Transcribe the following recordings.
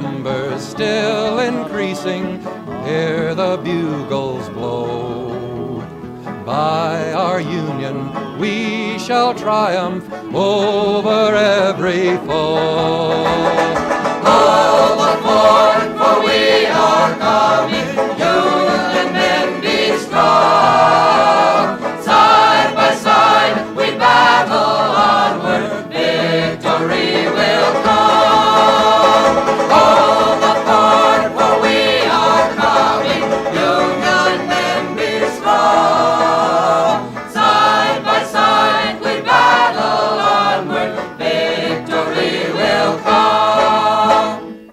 numbers still increasing, hear the bugles blow. By our union we shall triumph over every foe. Hold the fort, for we are coming, Union men be strong. Side by side we battle onward, victory will come. Hold the fort, for we are coming, Union men be strong. Side by side we battle onward, victory will come.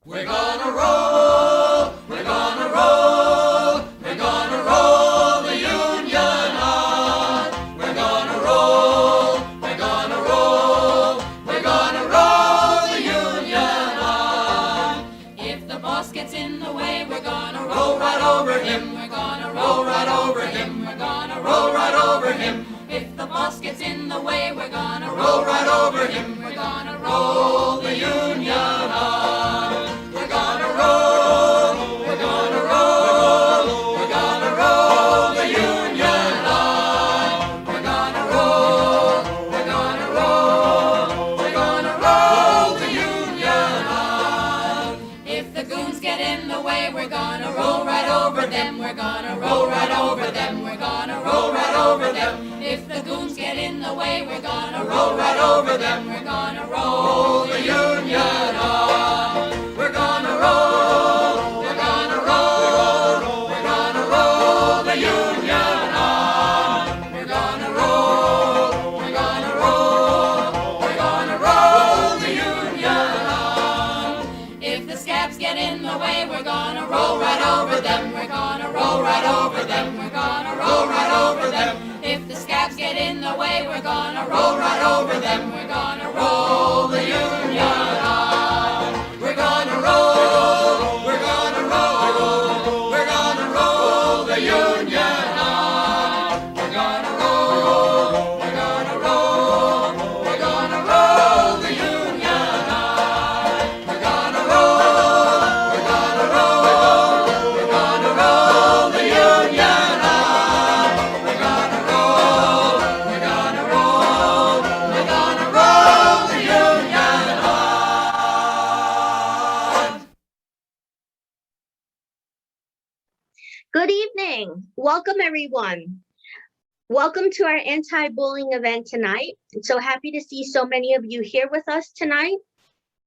We're gonna roll, we're gonna roll, we're gonna roll the Union on. We're gonna roll, we're gonna roll, we're gonna roll the Union on. If the boss gets in the way, we're gonna Roll right over him, We're gonna roll right over him, We're gonna roll right over him, If the boss gets in the way, we're gonna roll right over him. We're gonna Roll the Union on. We're gonna roll, we're gonna roll, we're gonna roll the Union on. We're gonna roll, we're gonna roll, we're gonna roll the Union on. If the goons get in the way, we're gonna roll right over them. We're gonna roll right over them. We're gonna roll right over them. If the goons get in the way, we're gonna roll right over them. We're gonna roll The Union on. We're gonna roll, we're gonna roll, we're gonna roll the Union on. We're gonna roll, we're gonna roll, we're gonna roll the Union on. If the scabs get in the way, we're gonna roll right over them. We're gonna roll right over them. We're gonna roll right over them. If the scabs get in the way, we're gonna roll right over them. We're gonna roll the Union on. We're gonna roll, we're gonna roll, we're gonna roll the Union on. We're gonna roll, we're gonna roll, we're gonna roll the Union on. We're gonna roll, we're gonna roll, we're gonna roll the Union on. We're gonna roll, we're gonna roll, we're gonna roll the Union on. Good evening. Welcome, everyone. Welcome to our anti-bullying event tonight. I'm so happy to see so many of you here with us tonight.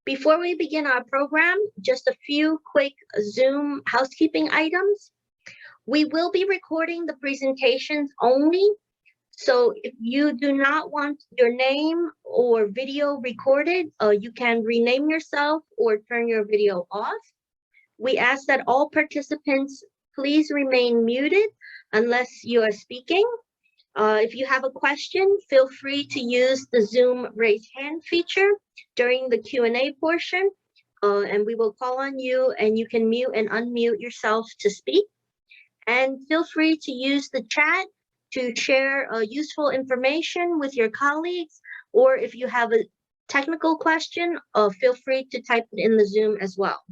Before we begin our program, just a few quick Zoom housekeeping items. We will be recording the presentations only. So if you do not want your name or video recorded, you can rename yourself or turn your video off. We ask that all participants please remain muted unless you are speaking. If you have a question, feel free to use the Zoom raise hand feature during the Q&A portion, and we will call on you and you can mute and unmute yourself to speak. And feel free to use the chat to share useful information with your colleagues, or if you have a technical question, feel free to type it in the Zoom as well.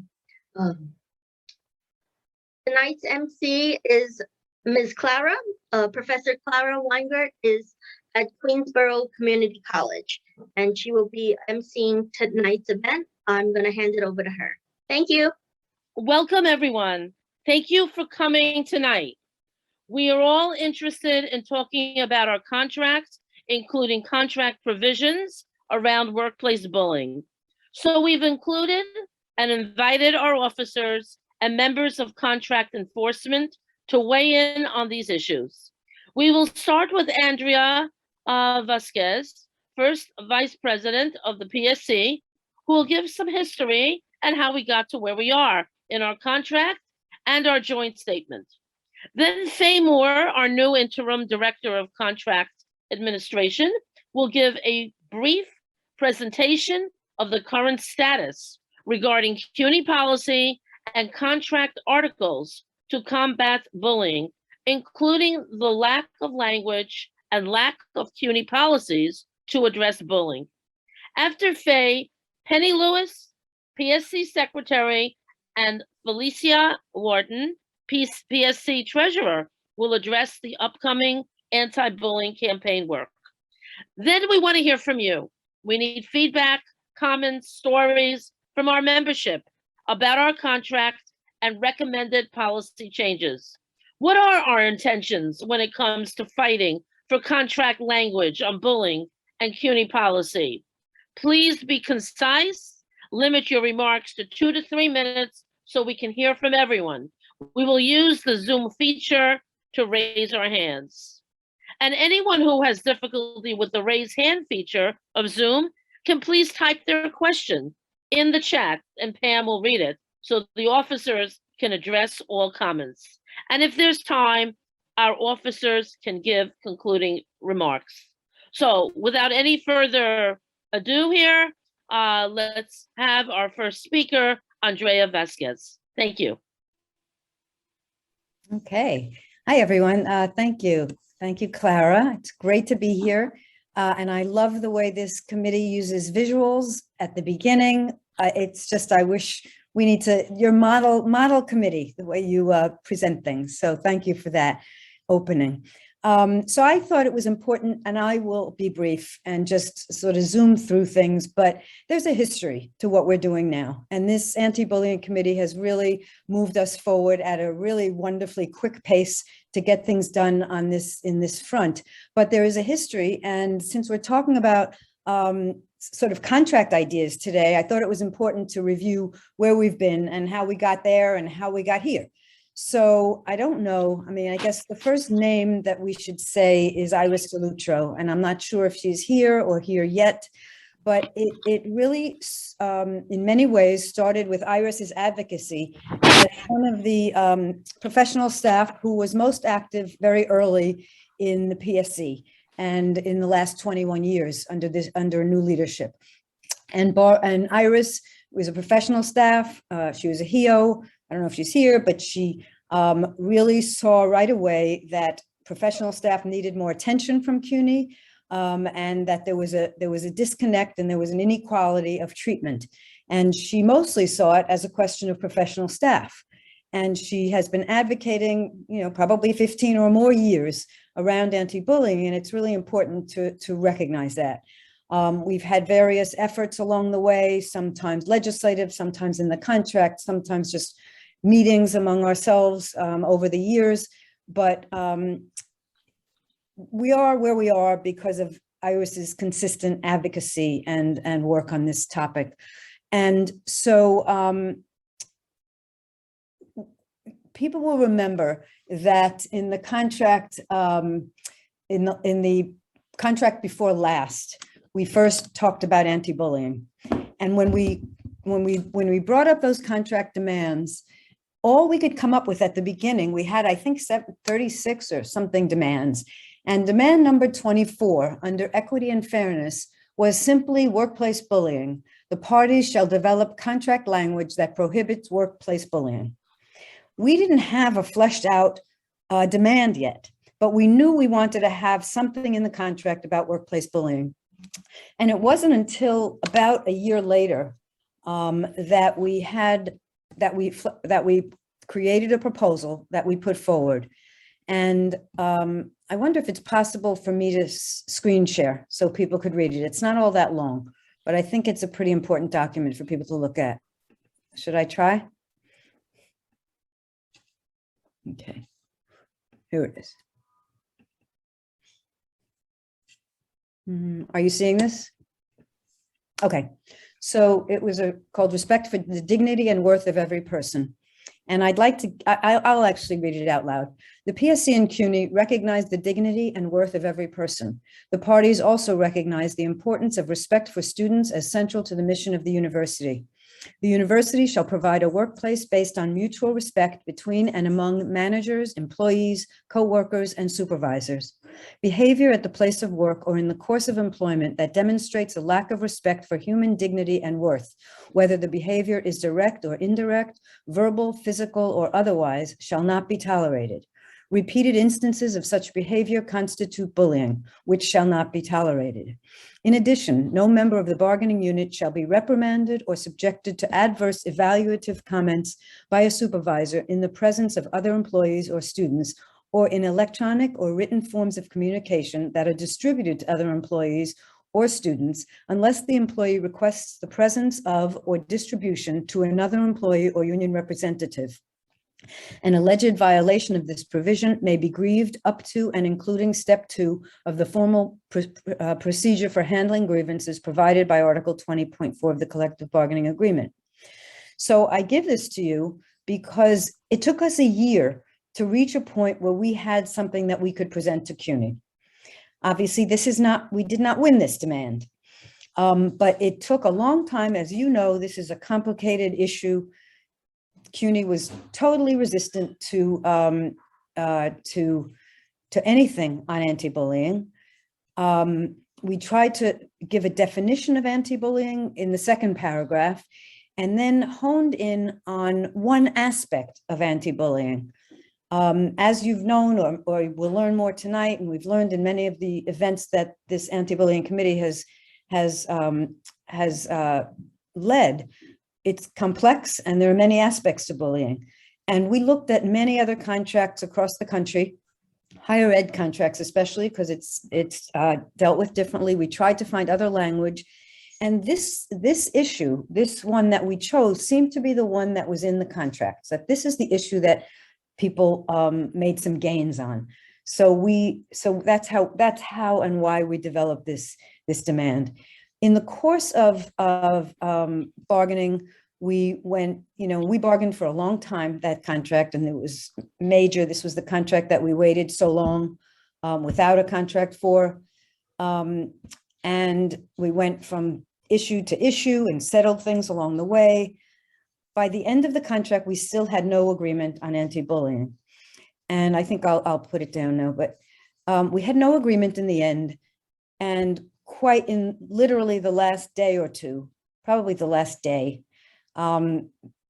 Tonight's MC is Ms. Clara. Professor Clara Weingart is at Queensborough Community College, and she will be emceeing tonight's event. I'm going to hand it over to her. Thank you. Welcome, everyone. Thank you for coming tonight. We are all interested in talking about our contracts, including contract provisions around workplace bullying. So we've included and invited our officers and members of contract enforcement to weigh in on these issues. We will start with Andrea Vasquez, first Vice President of the PSC, who will give some history and how we got to where we are in our contract and our joint statement. Then Faye Moore, our new Interim Director of Contract Administration, will give a brief presentation of the current status regarding CUNY policy and contract articles to combat bullying, including the lack of language and lack of CUNY policies to address bullying. After Faye, Penny Lewis, PSC Secretary, and Felicia Wharton, PSC Treasurer, will address the upcoming anti-bullying campaign work. Then we want to hear from you. We need feedback, comments, stories from our membership about our contract and recommended policy changes. What are our intentions when it comes to fighting for contract language on bullying and CUNY policy? Please be concise, limit your remarks to 2 to 3 minutes so we can hear from everyone. We will use the Zoom feature to raise our hands. And anyone who has difficulty with the raise hand feature of Zoom can please type their question in the chat and Pam will read it so the officers can address all comments. And if there's time, our officers can give concluding remarks. So without any further ado here, let's have our first speaker, Andrea Vasquez. Thank you. Okay. Hi, everyone. Thank you. Thank you, Clara. It's great to be here. And I love the way this committee uses visuals at the beginning. It's just, I wish we need to, your model committee, the way you present things. So thank you for that opening. So I thought it was important, and I will be brief and just sort of zoom through things, but there's a history to what we're doing now. And this anti-bullying committee has really moved us forward at a really wonderfully quick pace to get things done on this in this front. But there is a history. And since we're talking about sort of contract ideas today, I thought it was important to review where we've been and how we got there and how we got here. So I don't know. I mean, I guess the first name that we should say is Iris DeLutro, and I'm not sure if she's here or here yet, but it really, in many ways, started with Iris's advocacy as one of the professional staff who was most active very early in the PSC and in the last 21 years under new leadership. And Iris was a professional staff. She was a HEO. I don't know if she's here, but she really saw right away that professional staff needed more attention from CUNY, and that there was a disconnect and there was an inequality of treatment. And she mostly saw it as a question of professional staff. And she has been advocating, probably 15 or more years around anti-bullying, and it's really important to recognize that. We've had various efforts along the way, sometimes legislative, sometimes in the contract, sometimes just meetings among ourselves over the years, but we are where we are because of Iris's consistent advocacy and work on this topic. And so people will remember that in the contract, in the contract before last, we first talked about anti-bullying. And when we brought up those contract demands, all we could come up with at the beginning, we had, I think, 36 or something demands. And demand number 24 under equity and fairness was simply workplace bullying. The parties shall develop contract language that prohibits workplace bullying. We didn't have a fleshed out demand yet, but we knew we wanted to have something in the contract about workplace bullying. And it wasn't until about a year later that we created a proposal that we put forward. And I wonder if it's possible for me to screen share so people could read it. It's not all that long, but I think it's a pretty important document for people to look at. Should I try? Okay, here it is. Are you seeing this? Okay, so it was called Respect for the Dignity and Worth of Every Person. And I'd like to, I'll actually read it out loud. The PSC and CUNY recognize the dignity and worth of every person. The parties also recognize the importance of respect for students as central to the mission of the university. The university shall provide a workplace based on mutual respect between and among managers, employees, co-workers, and supervisors. Behavior at the place of work or in the course of employment that demonstrates a lack of respect for human dignity and worth, whether the behavior is direct or indirect, verbal, physical, or otherwise, shall not be tolerated. Repeated instances of such behavior constitute bullying, which shall not be tolerated. In addition, no member of the bargaining unit shall be reprimanded or subjected to adverse evaluative comments by a supervisor in the presence of other employees or students, or in electronic or written forms of communication that are distributed to other employees or students, unless the employee requests the presence of or distribution to another employee or union representative. An alleged violation of this provision may be grieved up to and including step 2 of the formal procedure for handling grievances provided by Article 20.4 of the collective bargaining agreement. So I give this to you because it took us a year to reach a point where we had something that we could present to CUNY. Obviously, we did not win this demand, but it took a long time. As you know, this is a complicated issue. CUNY was totally resistant to anything on anti-bullying. We tried to give a definition of anti-bullying in the second paragraph, and then honed in on one aspect of anti-bullying. As you've known, or will learn more tonight, and we've learned in many of the events that this anti-bullying committee has led, it's complex and there are many aspects to bullying. And we looked at many other contracts across the country, higher ed contracts especially, because it's dealt with differently. We tried to find other language. And this issue, this one that we chose, seemed to be the one that was in the contracts, that this is the issue that people made some gains on. So that's how and why we developed this demand. In the course of bargaining, we bargained for a long time, that contract, and it was major. This was the contract that we waited so long without a contract for. And we went from issue to issue and settled things along the way. By the end of the contract, we still had no agreement on anti-bullying. And I think I'll put it down now, but we had no agreement in the end. And quite in literally the last day or two, probably the last day,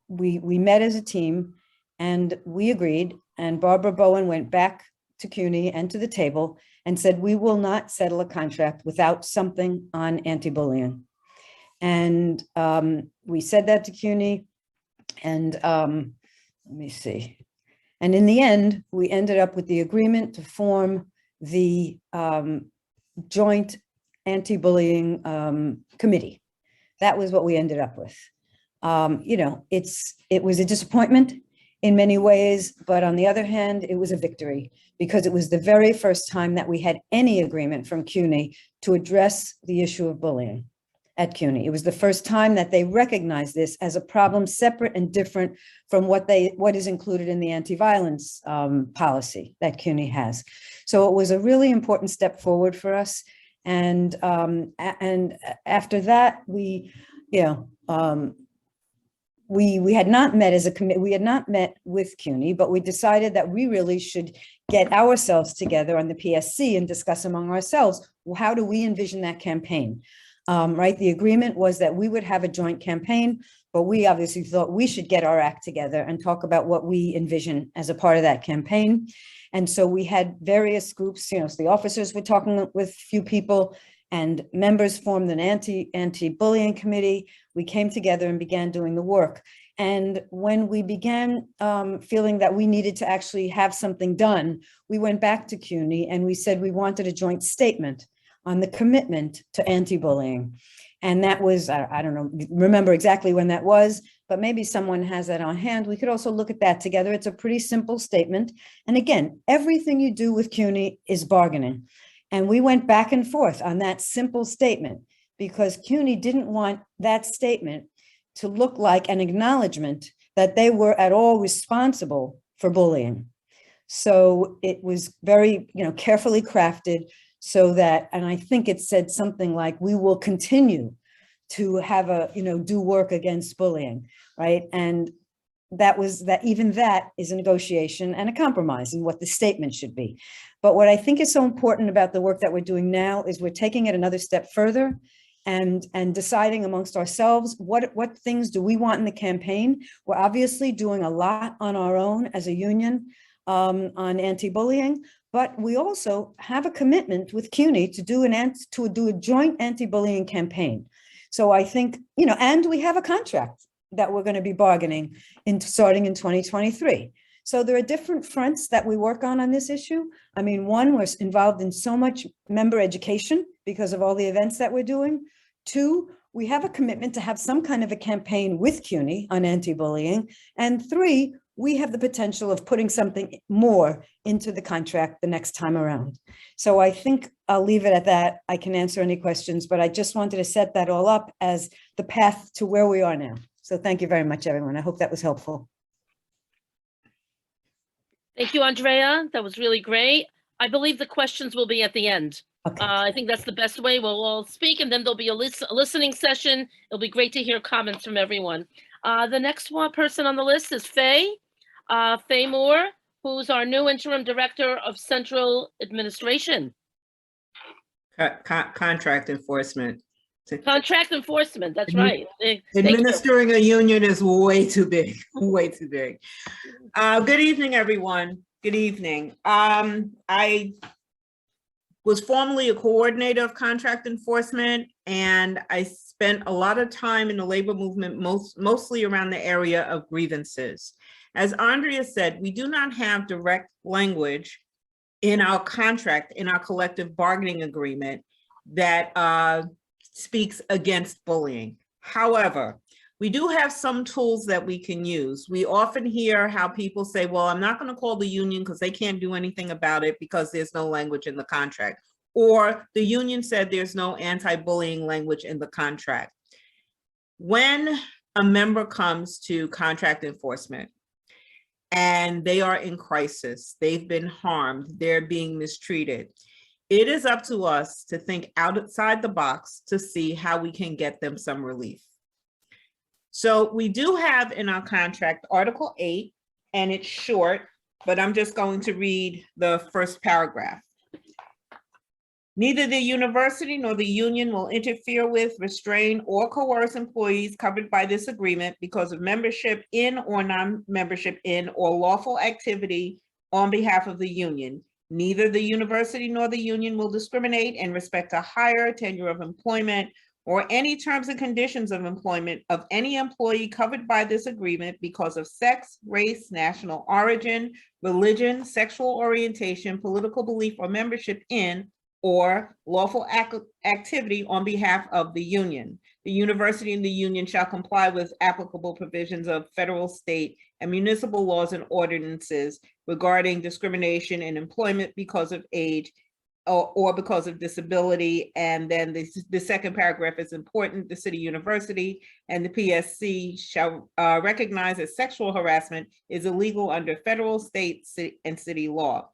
we met as a team and we agreed, and Barbara Bowen went back to CUNY and to the table and said, we will not settle a contract without something on anti-bullying. And we said that to CUNY, and let me see. And in the end, we ended up with the agreement to form the joint anti-bullying committee. That was what we ended up with. It was a disappointment in many ways, but on the other hand, it was a victory, because it was the very first time that we had any agreement from CUNY to address the issue of bullying at CUNY. It was the first time that they recognized this as a problem separate and different from what is included in the anti-violence policy that CUNY has. So it was a really important step forward for us. And after that, we had not met as a committee. We had not met with CUNY, but we decided that we really should get ourselves together on the PSC and discuss among ourselves, well, how do we envision that campaign? Right? The agreement was that we would have a joint campaign, but we obviously thought we should get our act together and talk about what we envision as a part of that campaign. And so we had various groups, so the officers were talking with a few people, and members formed an anti-bullying committee. We came together and began doing the work. And when we began feeling that we needed to actually have something done, we went back to CUNY and we said we wanted a joint statement on the commitment to anti-bullying. And that was, I don't remember exactly when that was, but maybe someone has that on hand. We could also look at that together. It's a pretty simple statement. And again, everything you do with CUNY is bargaining. And we went back and forth on that simple statement because CUNY didn't want that statement to look like an acknowledgement that they were at all responsible for bullying. So it was very, carefully crafted so that, and I think it said something like, we will continue to have do work against bullying, right? And that even that is a negotiation and a compromise in what the statement should be. But what I think is so important about the work that we're doing now is we're taking it another step further and deciding amongst ourselves, what things do we want in the campaign? We're obviously doing a lot on our own as a union. on anti-bullying, but we also have a commitment with CUNY to do a joint anti-bullying campaign. So I think, and we have a contract that we're going to be bargaining starting in 2023. So there are different fronts that we work on this issue. I mean, one, we're involved in so much member education because of all the events that we're doing. Two, we have a commitment to have some kind of a campaign with CUNY on anti-bullying. And three, we have the potential of putting something more into the contract the next time around. So I think I'll leave it at that. I can answer any questions, but I just wanted to set that all up as the path to where we are now. So thank you very much, everyone. I hope that was helpful. Thank you, Andrea. That was really great. I believe the questions will be at the end. Okay. I think that's the best way. We'll all speak, and then there'll be a listening session. It'll be great to hear comments from everyone. The next person on the list is Faye Moore, who's our new interim director of central administration. Contract enforcement. Contract enforcement, that's right. Administering a union is way too big, way too big. Good evening, everyone. Good evening. I was formerly a coordinator of contract enforcement, and I spent a lot of time in the labor movement, mostly around the area of grievances. As Andrea said, we do not have direct language in our contract, in our collective bargaining agreement that speaks against bullying. However, we do have some tools that we can use. We often hear how people say, well, I'm not going to call the union because they can't do anything about it because there's no language in the contract. Or the union said there's no anti-bullying language in the contract. When a member comes to contract enforcement and they are in crisis, they've been harmed, they're being mistreated, it is up to us to think outside the box to see how we can get them some relief. So we do have in our contract Article 8, and it's short, but I'm just going to read the first paragraph. Neither the university nor the union will interfere with, restrain, or coerce employees covered by this agreement because of membership in or non-membership in or lawful activity on behalf of the union. Neither the university nor the union will discriminate in respect to hire, tenure of employment, or any terms and conditions of employment of any employee covered by this agreement because of sex, race, national origin, religion, sexual orientation, political belief, or membership in or lawful activity on behalf of the union. The university and the union shall comply with applicable provisions of federal, state, and municipal laws and ordinances regarding discrimination in employment because of age or because of disability. And then the second paragraph is important. The city university and the PSC shall recognize that sexual harassment is illegal under federal, state, and city law.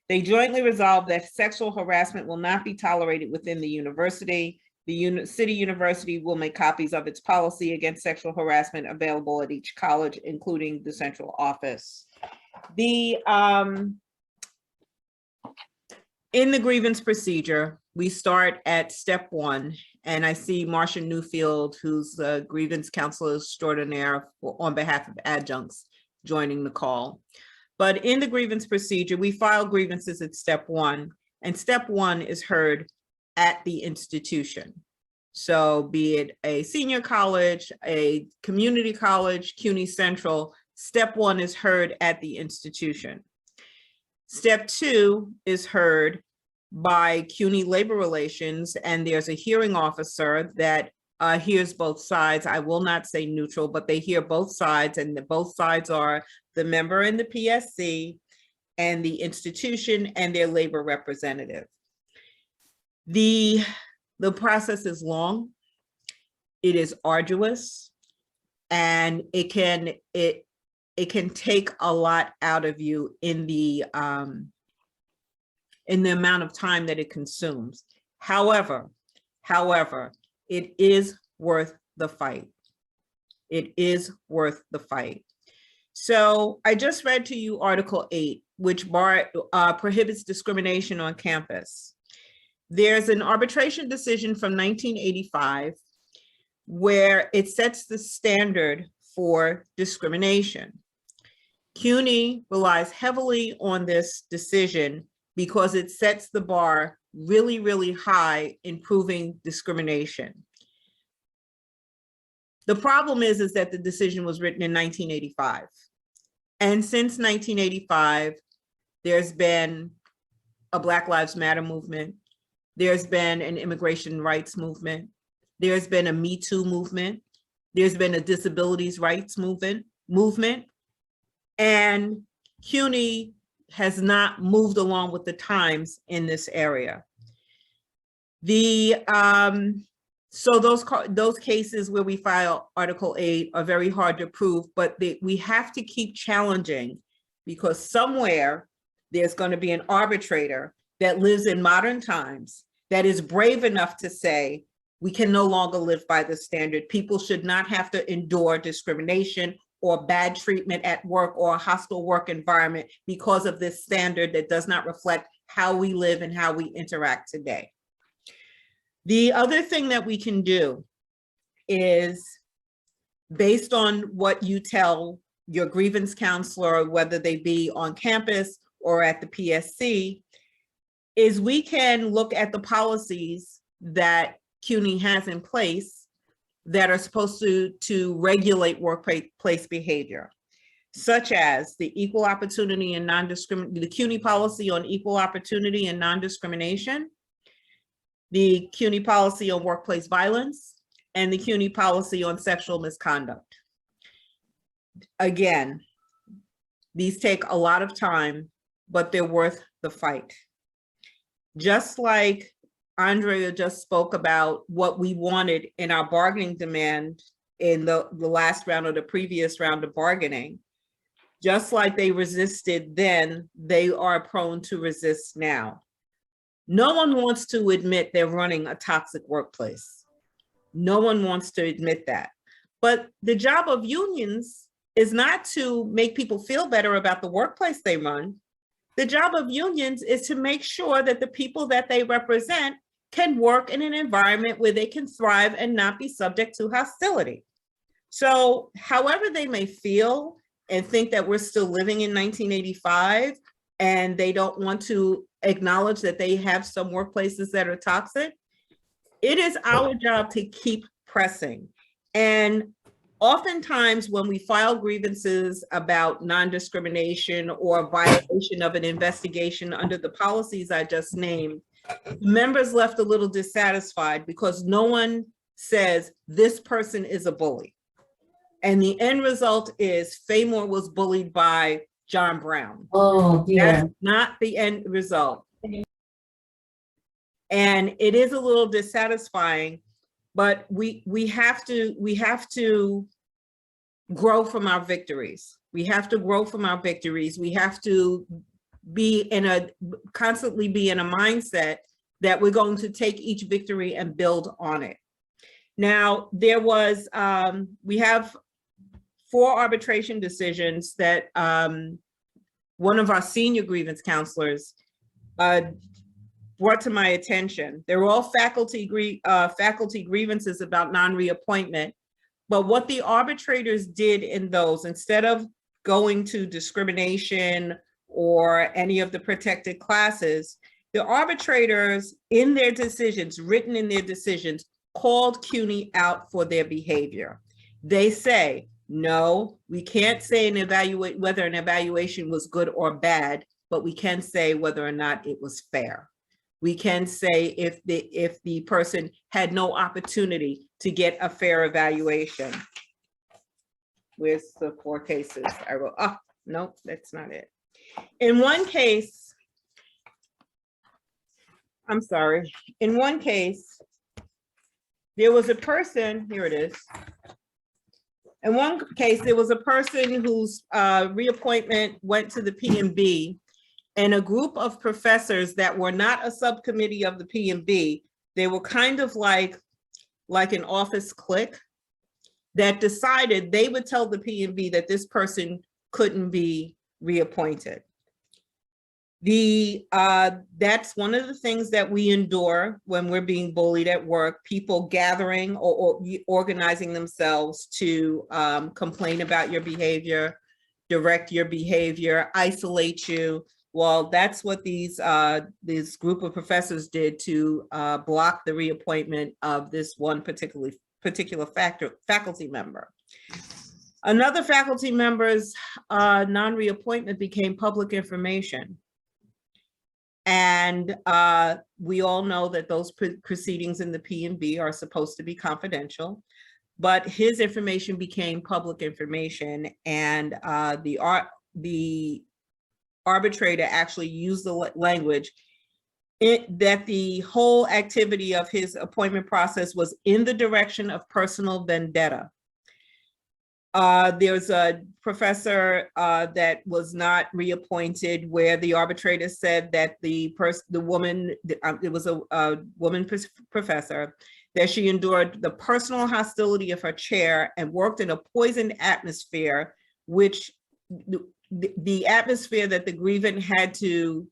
They jointly resolve that sexual harassment will not be tolerated within the university. The city university will make copies of its policy against sexual harassment available at each college, including the central office. In the grievance procedure, we start at step 1, and I see Marcia Newfield, who's the grievance counselor extraordinaire on behalf of adjuncts, joining the call. But in the grievance procedure, we file grievances at step 1, and step 1 is heard at the institution. So be it a senior college, a community college, CUNY Central, step 1 is heard at the institution. Step 2 is heard by CUNY Labor Relations, and there's a hearing officer that hears both sides. I will not say neutral, but they hear both sides, and both sides are the member in the PSC and the institution and their labor representative. The process is long, it is arduous, and it can take a lot out of you in the amount of time that it consumes. However, it is worth the fight. It is worth the fight. So I just read to you Article 8, which prohibits discrimination on campus. There's an arbitration decision from 1985 where it sets the standard for discrimination. CUNY relies heavily on this decision because it sets the bar really, really high in proving discrimination. The problem is that the decision was written in 1985. And since 1985, there's been a Black Lives Matter movement. There's been an immigration rights movement. There's been a Me Too movement. There's been a disabilities rights movement. And CUNY has not moved along with the times in this area. So those cases where we file Article 8 are very hard to prove, but we have to keep challenging, because somewhere there's going to be an arbitrator that lives in modern times that is brave enough to say, we can no longer live by this standard. People should not have to endure discrimination or bad treatment at work or a hostile work environment because of this standard that does not reflect how we live and how we interact today. The other thing that we can do is, based on what you tell your grievance counselor, whether they be on campus or at the PSC, is we can look at the policies that CUNY has in place that are supposed to regulate workplace behavior, such as the equal opportunity and the CUNY policy on equal opportunity and non-discrimination, the CUNY policy on workplace violence, and the CUNY policy on sexual misconduct. Again, these take a lot of time, but they're worth the fight. Just like Andrea just spoke about what we wanted in our bargaining demand in the last round or the previous round of bargaining, just like they resisted then, they are prone to resist now. No one wants to admit they're running a toxic workplace. No one wants to admit that. But the job of unions is not to make people feel better about the workplace they run. The job of unions is to make sure that the people that they represent can work in an environment where they can thrive and not be subject to hostility. So however they may feel and think that we're still living in 1985 and they don't want to acknowledge that they have some workplaces that are toxic, it is our job to keep pressing. And oftentimes when we file grievances about non-discrimination or violation of an investigation under the policies I just named, members left a little dissatisfied because no one says this person is a bully. And the end result is Faye Moore was bullied by John Brown. Oh, dear. That's not the end result. And it is a little dissatisfying, but we have to grow from our victories. We have to grow from our victories. We have to constantly be in a mindset that we're going to take each victory and build on it. Now, there was, we have 4 arbitration decisions that one of our senior grievance counselors brought to my attention. They're all faculty grievances about non-reappointment, but what the arbitrators did in those, instead of going to discrimination or any of the protected classes, the arbitrators in their decisions, written in their decisions, called CUNY out for their behavior. They say, no, we can't say whether an evaluation was good or bad, but we can say whether or not it was fair. We can say if the person had no opportunity to get a fair evaluation. Where's the 4 cases I wrote? Oh, no, that's not it. In one case, I'm sorry. In one case, there was a person, here it is. In one case, there was a person whose reappointment went to the P&B, and a group of professors that were not a subcommittee of the P&B, they were kind of like an office clique that decided they would tell the P&B that this person couldn't be reappointed. That's one of the things that we endure when we're being bullied at work, people gathering or organizing themselves to complain about your behavior. direct your behavior, isolate you. Well, that's what this group of professors did to block the reappointment of this one particular faculty member. Another faculty member's non-reappointment became public information. And we all know that those proceedings in the P&B are supposed to be confidential, but his information became public information, and the arbitrator actually used the language that the whole activity of his appointment process was in the direction of personal vendetta. There's a professor that was not reappointed where the arbitrator said that it was a woman professor, that she endured the personal hostility of her chair and worked in a poisoned atmosphere, which the atmosphere that the grievant had to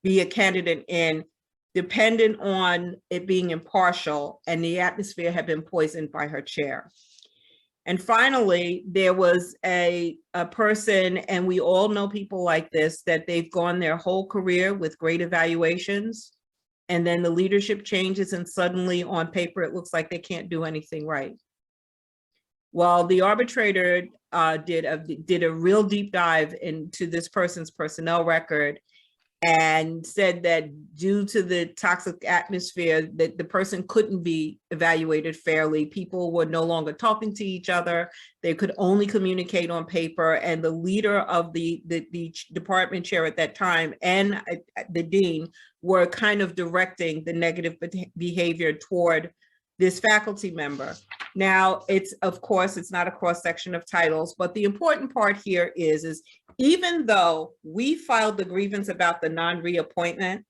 be a candidate in depended on it being impartial, and the atmosphere had been poisoned by her chair. And finally, there was a person, and we all know people like this, that they've gone their whole career with great evaluations, and then the leadership changes and suddenly on paper, it looks like they can't do anything right. Well, the arbitrator did a real deep dive into this person's personnel record and said that due to the toxic atmosphere that the person couldn't be evaluated fairly. People were no longer talking to each other. They could only communicate on paper, and the leader of the department chair at that time and the dean were kind of directing the negative behavior toward this faculty member. Now, of course, it's not a cross-section of titles, but the important part here is even though we filed the grievance about the non-reappointment,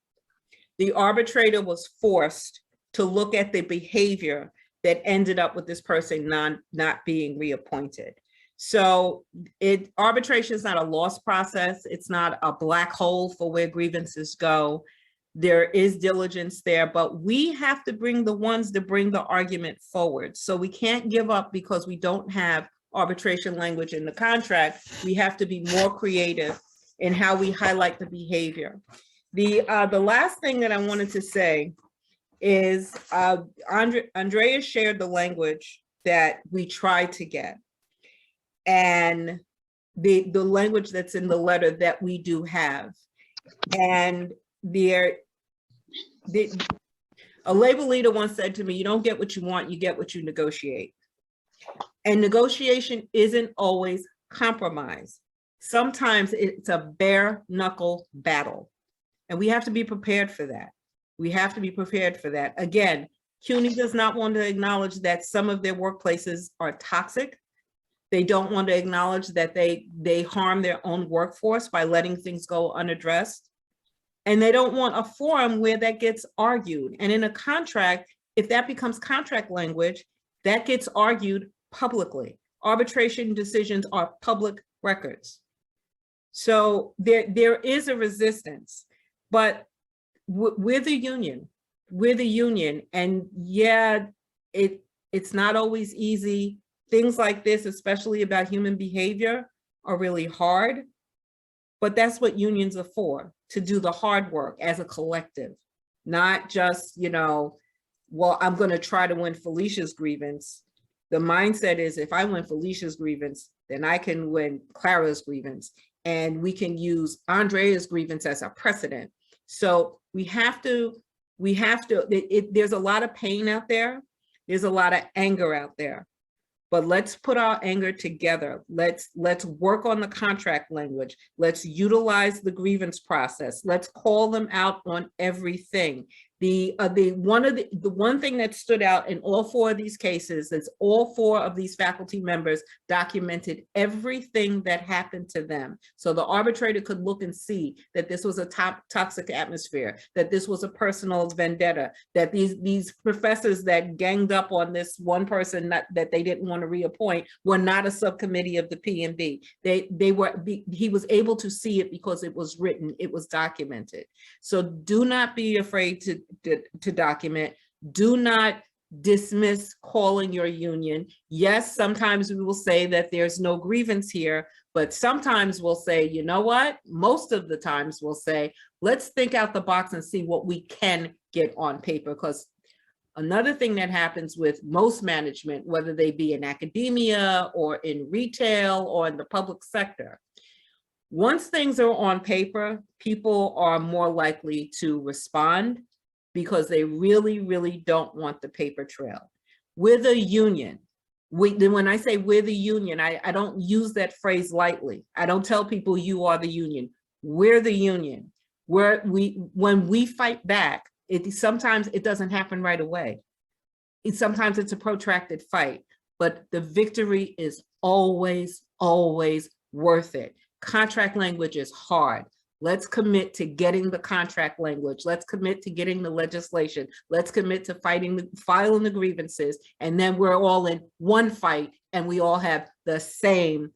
the arbitrator was forced to look at the behavior that ended up with this person not being reappointed. So arbitration is not a lost process. It's not a black hole for where grievances go. There is diligence there, but we have to bring the ones that bring the argument forward. So we can't give up because we don't have arbitration language in the contract. We have to be more creative in how we highlight the behavior. The last thing that I wanted to say is Andrea shared the language that we tried to get, and the language that's in the letter that we do have. And a labor leader once said to me, you don't get what you want, you get what you negotiate. And negotiation isn't always compromise. Sometimes it's a bare knuckle battle. And we have to be prepared for that. We have to be prepared for that. Again, CUNY does not want to acknowledge that some of their workplaces are toxic. They don't want to acknowledge that they harm their own workforce by letting things go unaddressed. And they don't want a forum where that gets argued. And in a contract, if that becomes contract language, that gets argued publicly. Arbitration decisions are public records. So there is a resistance, but we're the union. We're the union. And yeah, it's not always easy. Things like this, especially about human behavior, are really hard. But that's what unions are for, to do the hard work as a collective, not just, well, I'm going to try to win Felicia's grievance. The mindset is if I win Felicia's grievance, then I can win Clara's grievance, and we can use Andrea's grievance as a precedent. So there's a lot of pain out there. There's a lot of anger out there. But let's put our anger together. Let's work on the contract language. Let's utilize the grievance process. Let's call them out on everything. The one thing that stood out in all four of these cases is all four of these faculty members documented everything that happened to them. So the arbitrator could look and see that this was a toxic atmosphere, that this was a personal vendetta, that these professors that ganged up on this one person that they didn't want to reappoint were not a subcommittee of the P&B. He was able to see it because it was written, it was documented. So do not be afraid to document. Do not dismiss calling your union. Yes, sometimes we will say that there's no grievance here, But sometimes we'll say, you know what? Most of the times we'll say, let's think out the box and see what we can get on paper. Because another thing that happens with most management, whether they be in academia or in retail or in the public sector, once things are on paper, people are more likely to respond because they really, really don't want the paper trail. We're the union. When I say we're the union, I don't use that phrase lightly. I don't tell people you are the union. We're the union. When we fight back, sometimes it doesn't happen right away. Sometimes it's a protracted fight, but the victory is always, always worth it. Contract language is hard. Let's commit to getting the contract language. Let's commit to getting the legislation. Let's commit to filing the grievances, and then we're all in one fight and we all have the same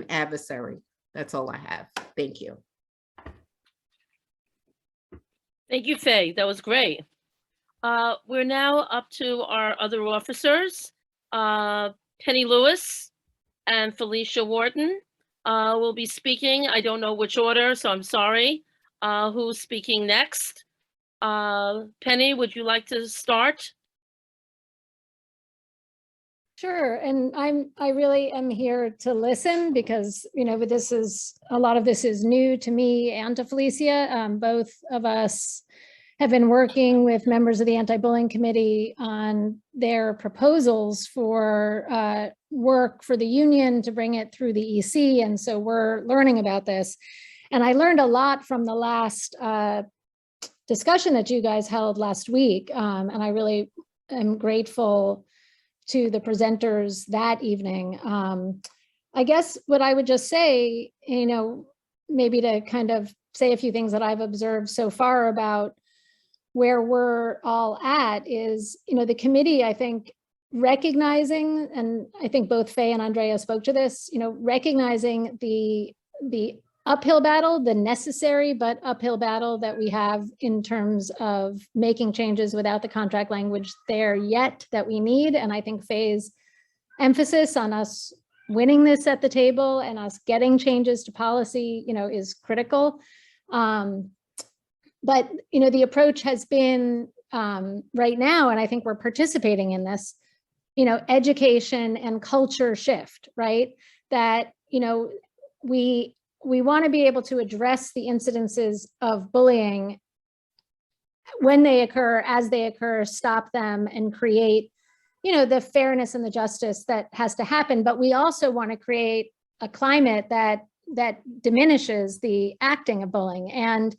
adversary. That's all I have. Thank you. Thank you, Faye. That was great. We're now up to our other officers. Penny Lewis and Felicia Wharton will be speaking. I don't know which order, so I'm sorry. Who's speaking next? Penny, would you like to start? Sure, and I really am here to listen because, you know, but a lot of this is new to me and to Felicia. Both of us have been working with members of the Anti-Bullying Committee on their proposals for work for the union to bring it through the EC, and so we're learning about this. And I learned a lot from the last discussion that you guys held last week, and I really am grateful to the presenters that evening. I guess what I would just say, you know, maybe to kind of say a few things that I've observed so far about where we're all at is, you know, the committee, I think, recognizing, and I think both Faye and Andrea spoke to this, you know, recognizing the uphill battle, the necessary but uphill battle that we have in terms of making changes without the contract language there yet that we need. And I think Faye's emphasis on us winning this at the table and us getting changes to policy, you know, is critical. But, you know, the approach has been right now, and I think we're participating in this, you know, education and culture shift, right? That, you know, we want to be able to address the incidences of bullying when they occur, as they occur, stop them and create, you know, the fairness and the justice that has to happen. But we also want to create a climate that diminishes the acting of bullying. And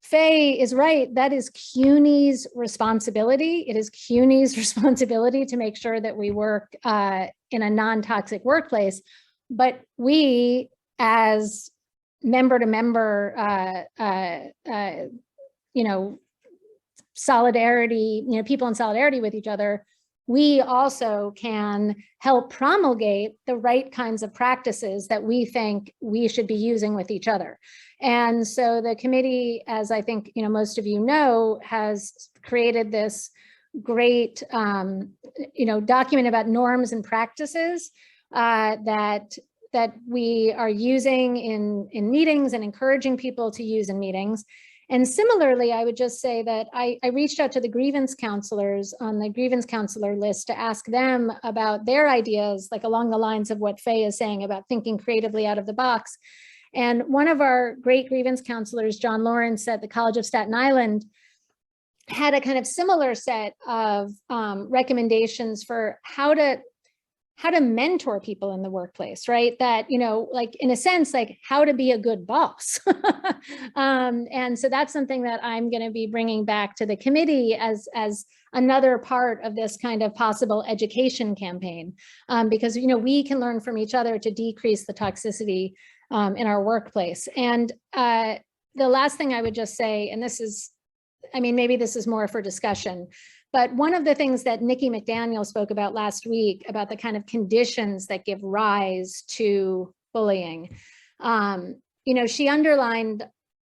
Faye is right, that is CUNY's responsibility. It is CUNY's responsibility to make sure that we work in a non-toxic workplace. But we, as member to member, you know, solidarity, you know, people in solidarity with each other, we also can help promulgate the right kinds of practices that we think we should be using with each other. And so the committee, as I think, you know, most of you know, has created this great, you know, document about norms and practices that we are using in meetings and encouraging people to use in meetings. And similarly, I would just say that I reached out to the grievance counselors on the grievance counselor list to ask them about their ideas, like along the lines of what Faye is saying about thinking creatively out of the box. And one of our great grievance counselors, John Lawrence at the College of Staten Island, had a kind of similar set of recommendations for how to mentor people in the workplace, right? That, you know, like in a sense, like how to be a good boss. And so that's something that I'm going to be bringing back to the committee as another part of this kind of possible education campaign, because, you know, we can learn from each other to decrease the toxicity in our workplace. And the last thing I would just say, and this is, I mean, maybe this is more for discussion, but one of the things that Nikki McDaniel spoke about last week about the kind of conditions that give rise to bullying, you know, she underlined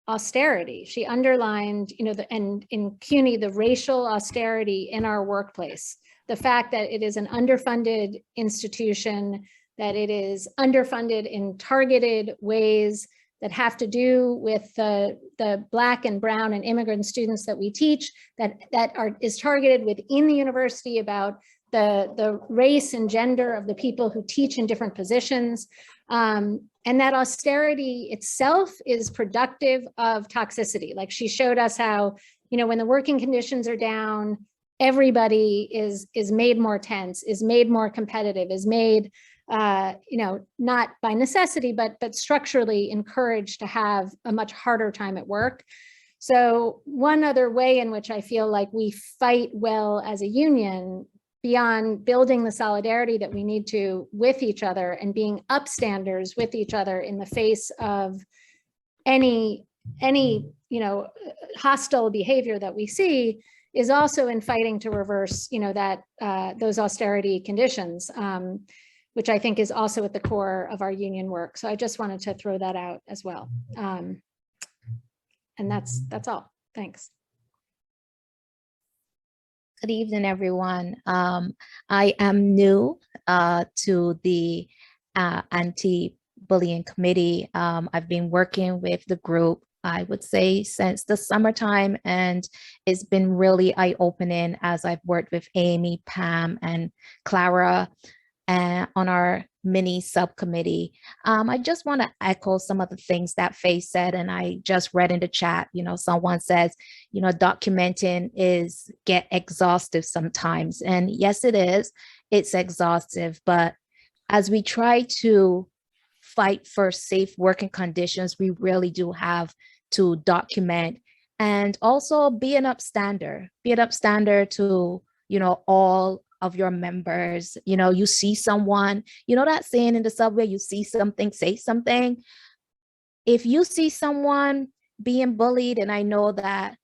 austerity. She underlined, you know, and in CUNY, the racial austerity in our workplace, the fact that it is an underfunded institution, that it is underfunded in targeted ways that have to do with the Black and Brown and immigrant students that we teach, is targeted within the university about the race and gender of the people who teach in different positions. And that austerity itself is productive of toxicity. Like she showed us how, when the working conditions are down, everybody is made more tense, is made more competitive, is made, not by necessity, but structurally encouraged to have a much harder time at work. So one other way in which I feel like we fight well as a union, beyond building the solidarity that we need to with each other and being upstanders with each other in the face of any hostile behavior that we see, is also in fighting to reverse, those austerity conditions, which I think is also at the core of our union work. So I just wanted to throw that out as well. And that's all. Thanks. Good evening, everyone. I am new to the anti-bullying committee. I've been working with the group, I would say, since the summertime, and it's been really eye-opening as I've worked with Amy, Pam, and Clara on our mini subcommittee. I just want to echo some of the things that Faye said, and I just read in the chat, someone says, documenting get exhaustive sometimes. And yes, it is, it's exhaustive, but as we try to fight for safe working conditions, we really do have to document and also be an upstander to, all of your members. You see someone, that saying in the subway, you see something, say something. If you see someone being bullied, and I know that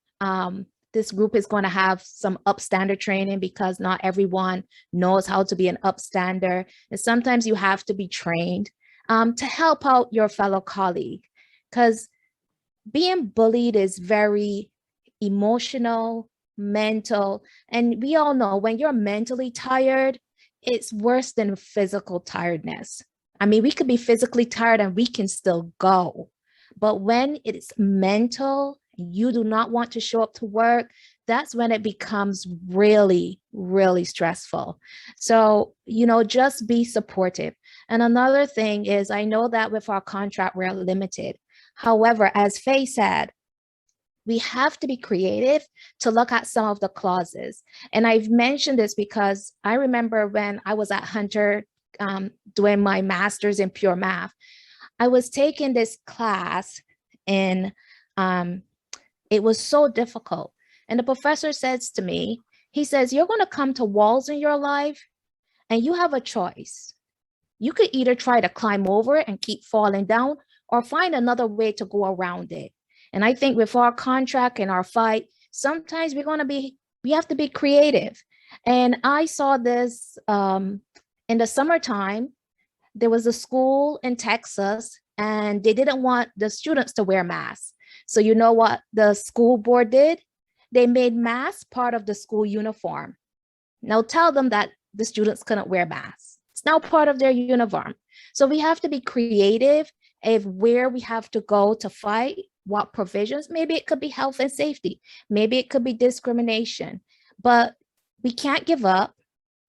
this group is going to have some upstander training because not everyone knows how to be an upstander. And sometimes you have to be trained to help out your fellow colleague, because being bullied is very emotional, mental, and we all know when you're mentally tired, it's worse than physical tiredness. I mean, we could be physically tired and we can still go, but when it's mental, you do not want to show up to work, that's when it becomes really, really stressful. So, just be supportive. And another thing is, I know that with our contract, we're limited. However, as Faye said, we have to be creative to look at some of the clauses. And I've mentioned this because I remember when I was at Hunter doing my master's in pure math, I was taking this class and it was so difficult. And the professor says to me, he says, you're going to come to walls in your life and you have a choice. You could either try to climb over it and keep falling down or find another way to go around it. And I think with our contract and our fight, sometimes we have to be creative. And I saw this in the summertime. There was a school in Texas and they didn't want the students to wear masks. So you know what the school board did? They made masks part of the school uniform. Now tell them that the students couldn't wear masks. It's now part of their uniform. So we have to be creative of where we have to go to fight, what provisions. Maybe it could be health and safety. Maybe it could be discrimination, but we can't give up.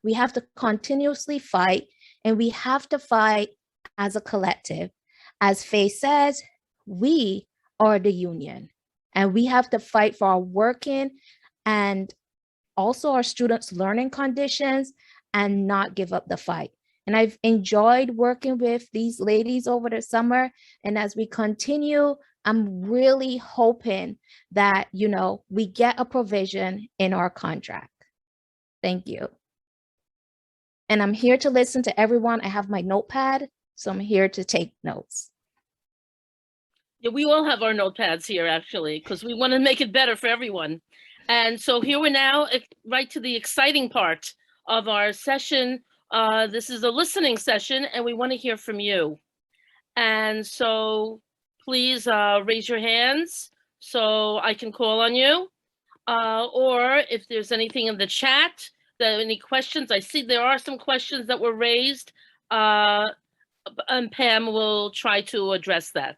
We have to continuously fight, and we have to fight as a collective. As Faye says, we are the union, and we have to fight for our working and also our students' learning conditions and not give up the fight. And I've enjoyed working with these ladies over the summer. And as we continue, I'm really hoping that, we get a provision in our contract. Thank you. And I'm here to listen to everyone. I have my notepad, so I'm here to take notes. Yeah, we all have our notepads here, actually, because we want to make it better for everyone. And so here we're now right to the exciting part of our session. This is a listening session, and we want to hear from you. And so please raise your hands so I can call on you. Or if there's anything in the chat, any questions, I see there are some questions that were raised. and Pam will try to address that.